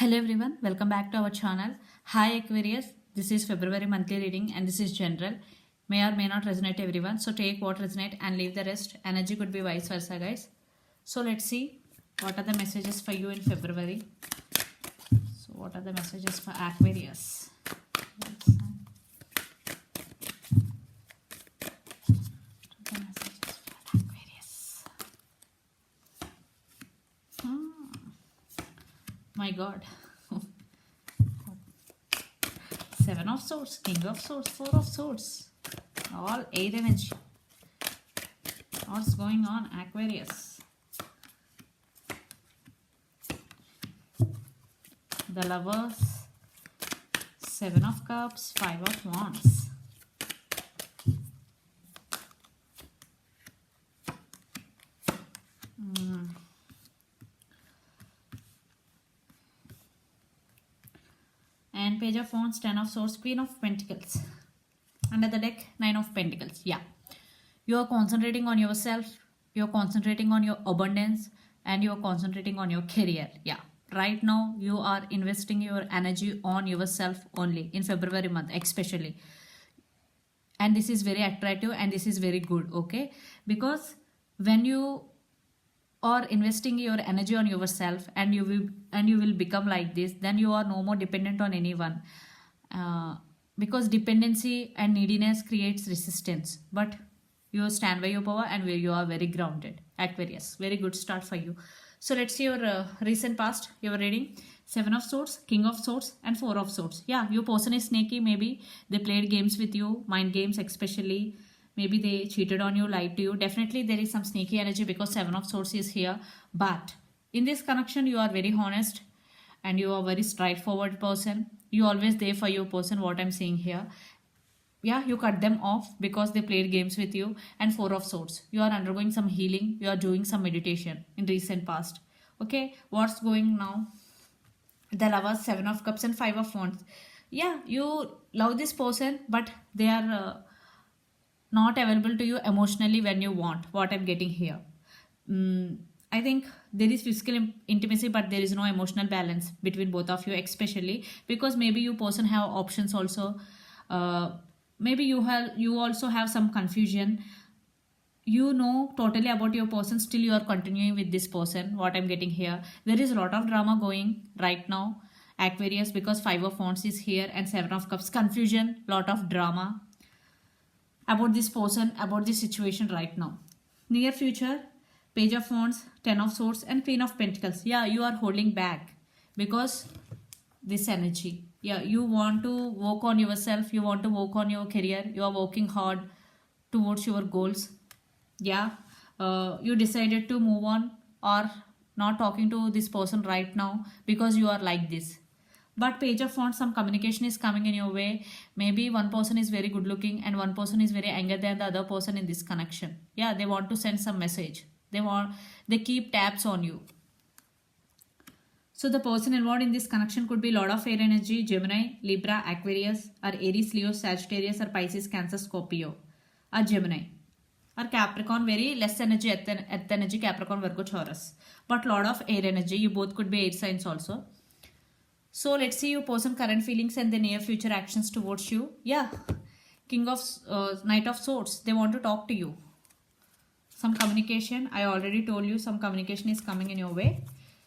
Hello everyone, welcome back to our channel. Hi Aquarius, this is February monthly reading and this is general. May or may not resonate everyone. So take what resonate and leave the rest. Energy could be vice versa, guys. So let's see what are the messages for you in February. So what are the messages for Aquarius? My God. Seven of Swords, King of Swords, Four of Swords. All air energy. What's going on, Aquarius? The Lovers, Seven of Cups, Five of Wands. And Page of Wands, Ten of Swords, Queen of Pentacles. Under the deck, Nine of Pentacles. Yeah. You are concentrating on yourself. You are concentrating on your abundance. And you are concentrating on your career. Yeah. Right now, you are investing your energy on yourself only. In February month, especially. And this is very attractive and this is very good. Okay. Because when you or investing your energy on yourself and you will become like this, then you are no more dependent on anyone, because dependency and neediness creates resistance, but you stand by your power and where you are very grounded. Aquarius, very good start for you. So let's see your recent past. Your reading, Seven of Swords, King of Swords and Four of Swords. Yeah, your person is sneaky. Maybe they played games with you, mind games especially. Maybe they cheated on you, lied to you. Definitely there is some sneaky energy because Seven of Swords is here. But in this connection, you are very honest and you are very straightforward person. You always there for your person, what I'm saying here. Yeah, you cut them off because they played games with you. And Four of Swords, you are undergoing some healing. You are doing some meditation in recent past. Okay, what's going now? The Lovers, Seven of Cups and Five of Wands. Yeah, you love this person, but they are not available to you emotionally when you want. What I'm getting here, I think there is physical intimacy, but there is no emotional balance between both of you, especially because maybe you person have options also. Maybe you also have some confusion. You know totally about your person, still you are continuing with this person. What I'm getting here, there is a lot of drama going right now, Aquarius, because Five of Wands is here and Seven of Cups. Confusion, lot of drama about this person, about this situation right now. Near future, Page of Wands, Ten of Swords and Queen of Pentacles. Yeah, you are holding back because this energy. Yeah, you want to work on yourself. You want to work on your career. You are working hard towards your goals. Yeah, you decided to move on or not talking to this person right now because you are like this. But Page of Wands, some communication is coming in your way. Maybe one person is very good looking and one person is very angry than the other person in this connection. Yeah, they want to send some message. They keep tabs on you. So the person involved in this connection could be Lord of Air Energy, Gemini, Libra, Aquarius, or Aries, Leo, Sagittarius, or Pisces, Cancer, Scorpio, or Gemini, or Capricorn, very less energy, earth energy, Capricorn, Virgo, Taurus. But Lord of Air Energy, you both could be air signs also. So let's see your person current feelings and the near future actions towards you. Yeah, Knight of Swords, they want to talk to you. Some communication, I already told you some communication is coming in your way.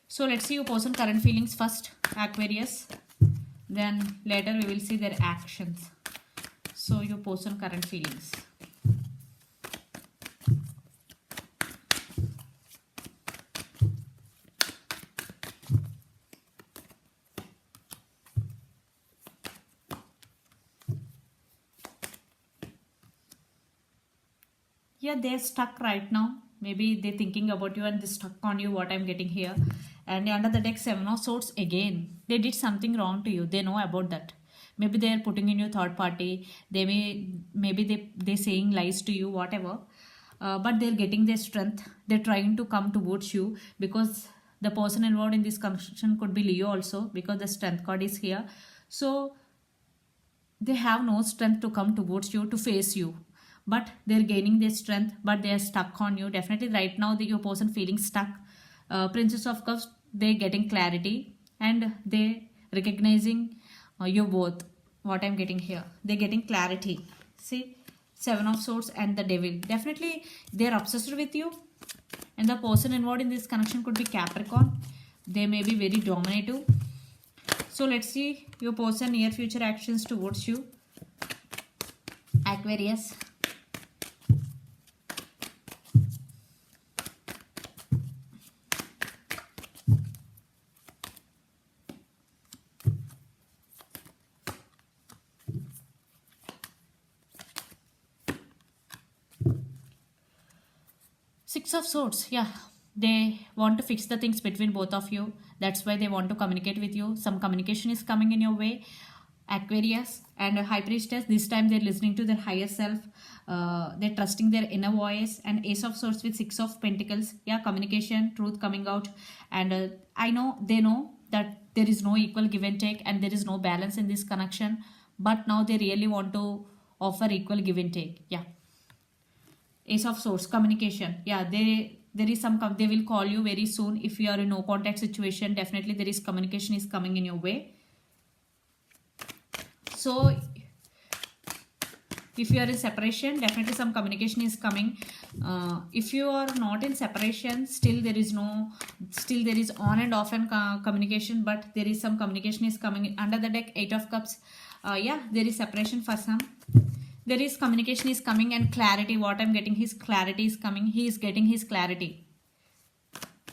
So let's see your person current feelings first, Aquarius. Then later we will see their actions. So your person current feelings. Yeah, they're stuck right now. Maybe they're thinking about you and they're stuck on you, what I'm getting here. And under the deck, Seven of Swords again. They did something wrong to you. They know about that. Maybe they're putting in your third party. Maybe they're saying lies to you, whatever. But they're getting their strength. They're trying to come towards you because the person involved in this connection could be Leo also, because the strength card is here. So they have no strength to come towards you, to face you. But they're gaining their strength, but they're stuck on you. Definitely right now, your person feeling stuck. Princess of Cups, they're getting clarity. and they recognizing you both. What I'm getting here, they're getting clarity. See, Seven of Swords and the Devil. Definitely they're obsessed with you, and the person involved in this connection could be Capricorn. They may be very dominative. So let's see your person near future actions towards you, Aquarius. Six of Swords, yeah. They want to fix the things between both of you. That's why they want to communicate with you. Some communication is coming in your way, Aquarius. And High Priestess, this time they're listening to their higher self. They're trusting their inner voice. And Ace of Swords with Six of Pentacles. Yeah, communication, truth coming out. And I know, they know that there is no equal give and take and there is no balance in this connection. But now they really want to offer equal give and take. Yeah. Ace of Swords, communication. Yeah, there is some they will call you very soon. If you are in no contact situation, definitely there is communication is coming in your way. So if you are in separation, definitely some communication is coming. If you are not in separation, still there is on and off and communication, but there is some communication is coming. Under the deck, Eight of Cups. Yeah, there is separation for some. There is communication is coming and clarity. What I'm getting, his clarity is coming. He is getting his clarity.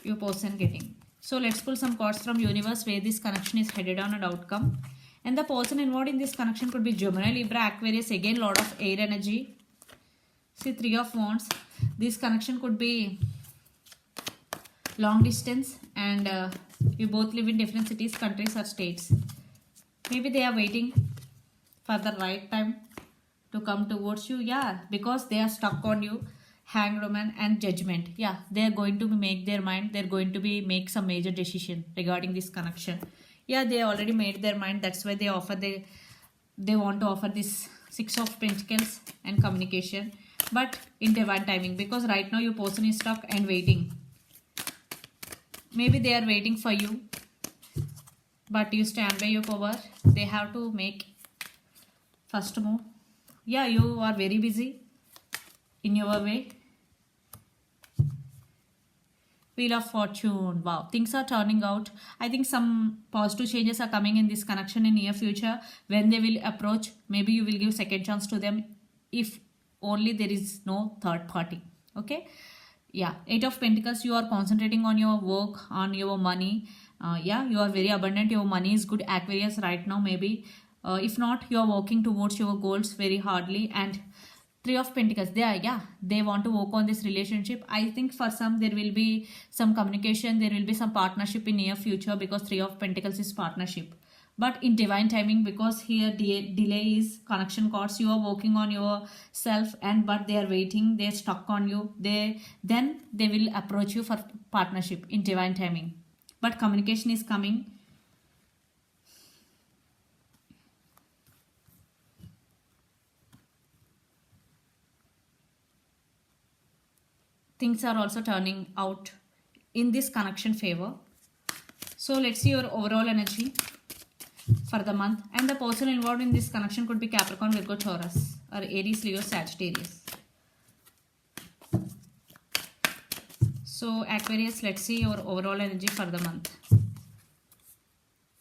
Your person getting. So let's pull some cards from universe where this connection is headed on and outcome. And the person involved in this connection could be Gemini, Libra, Aquarius. Again, lot of air energy. See, Three of Wands. This connection could be long distance and you both live in different cities, countries or states. Maybe they are waiting for the right time to come towards you. Yeah, because they are stuck on you. Hanged Woman and Judgment. Yeah, they are going to make their mind. They're going to make some major decision regarding this connection. Yeah, they already made their mind. That's why they want to offer this Six of Pentacles and communication, but in divine timing, because right now your person is stuck and waiting. Maybe they are waiting for you, but you stand by your power. They have to make first move. Yeah, you are very busy in your way. Wheel of Fortune. Wow, things are turning out. I think some positive changes are coming in this connection in near future. When they will approach, maybe you will give second chance to them if only there is no third party. Okay. Yeah, Eight of Pentacles. You are concentrating on your work, on your money. Yeah, you are very abundant. Your money is good, Aquarius, right now. Maybe if not, you are working towards your goals very hardly. And Three of Pentacles, they want to work on this relationship. I think for some there will be some communication, there will be some partnership in near future, because Three of Pentacles is partnership. But in divine timing, because here delay is connection cards. You are working on yourself, but they are waiting, they're stuck on you. Then they will approach you for partnership in divine timing. But communication is coming. Things are also turning out in this connection favor. So let's see your overall energy for the month. And the person involved in this connection could be Capricorn, Virgo, Taurus, or Aries, Leo, Sagittarius. So Aquarius, let's see your overall energy for the month.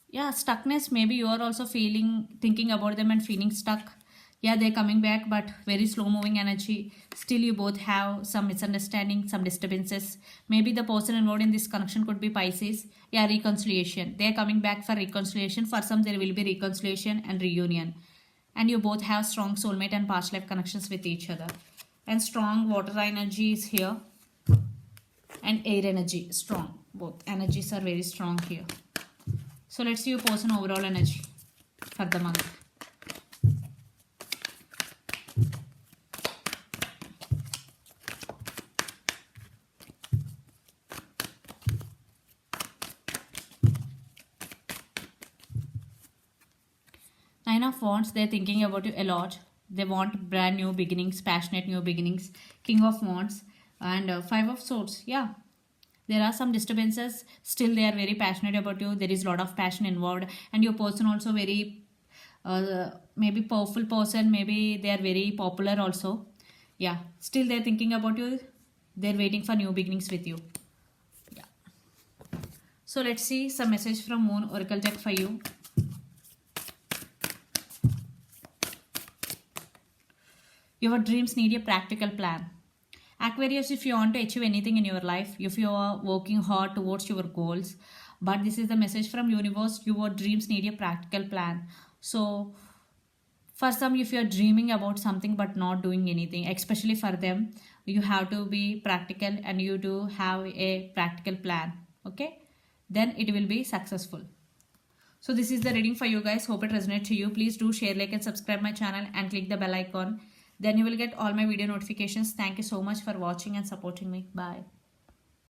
Yeah, stuckness. Maybe you are also thinking about them and feeling stuck. Yeah, they're coming back, but very slow moving energy. Still, you both have some misunderstanding, some disturbances. Maybe the person involved in this connection could be Pisces. Yeah, reconciliation. They're coming back for reconciliation. For some, there will be reconciliation and reunion. And you both have strong soulmate and past life connections with each other. And strong water energy is here. And air energy, strong. Both energies are very strong here. So let's see your person overall energy for the month. Nine of Wands, they're thinking about you a lot. They want brand new beginnings, passionate new beginnings. King of Wands and Five of Swords. Yeah, There are some disturbances, still they are very passionate about you. There is a lot of passion involved, and your person also very maybe powerful person, maybe they are very popular also. Yeah, still they're thinking about you. They're waiting for new beginnings with you. Yeah. So let's see some message from Moon Oracle deck for you. Your dreams need a practical plan. Aquarius, if you want to achieve anything in your life, if you are working hard towards your goals, but this is the message from universe, your dreams need a practical plan. So for some, if you're dreaming about something but not doing anything, especially for them, you have to be practical and you do have a practical plan. Okay, then it will be successful. So this is the reading for you guys. Hope it resonates to you. Please do share, like and subscribe my channel and click the bell icon. Then you will get all my video notifications. Thank you so much for watching and supporting me. Bye.